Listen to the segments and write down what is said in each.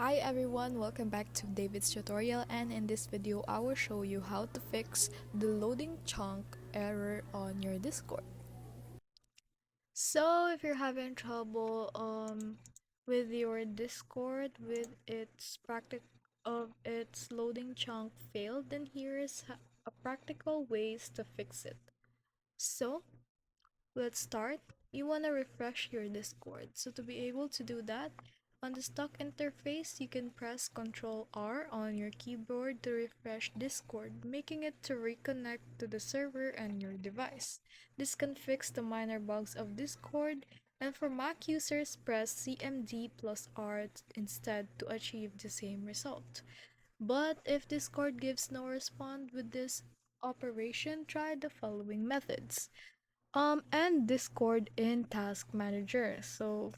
Hi everyone, welcome back to David's tutorial, and in this video I will show you how to fix the loading chunk error on your Discord. So if you're having trouble with your Discord with its loading chunk failed, then here is a practical ways to fix it. So let's start. You want to refresh your Discord. So to be able to do that, on the stock interface, you can press Ctrl R on your keyboard to refresh Discord, making it to reconnect to the server and your device. This can fix the minor bugs of Discord, and for Mac users, press CMD plus R instead to achieve the same result. But if Discord gives no response with this operation, try the following methods. And Discord in Task Manager. So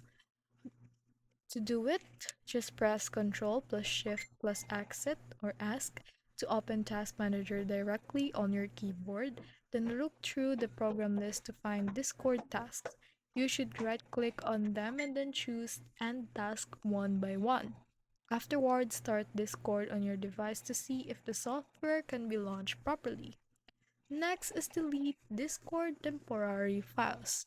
to do it, just press Ctrl plus Shift plus Exit or Ask to open Task Manager directly on your keyboard. Then look through the program list to find Discord tasks. You should right click on them and then choose End Task one by one. Afterwards, start Discord on your device to see if the software can be launched properly. Next is delete Discord temporary files.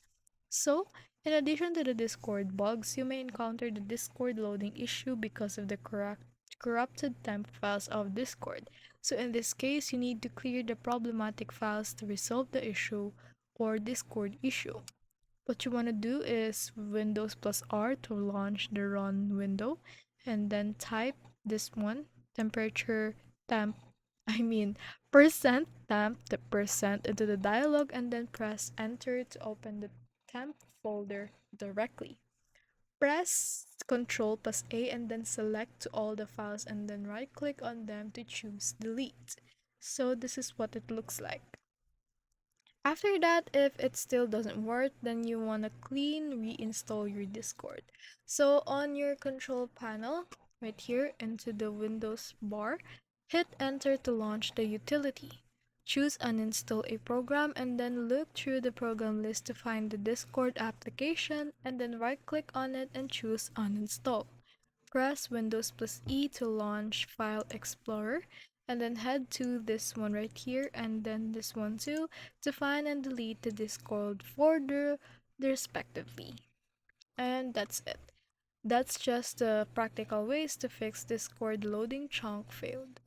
So, in addition to the Discord bugs, you may encounter the Discord loading issue because of the corrupted temp files of Discord. So in this case, you need to clear the problematic files to resolve the issue or Discord issue. What you want to do is Windows plus R to launch the run window, and then type this one, temperature temp I mean percent temp the percent into the dialog, and then press enter to open the temp folder directly. Press Ctrl plus A and then select all the files and then right click on them to choose delete. So this is what it looks like. After that, if it still doesn't work, then you want to clean reinstall your Discord. So on your control panel, right here into the Windows bar, hit enter to launch the utility. Choose uninstall a program and then look through the program list to find the Discord application and then right click on it and choose uninstall. Press Windows plus E to launch File Explorer, and then head to this one right here and then this one too to find and delete the Discord folder respectively. And that's it. That's just the practical ways to fix Discord loading chunk failed.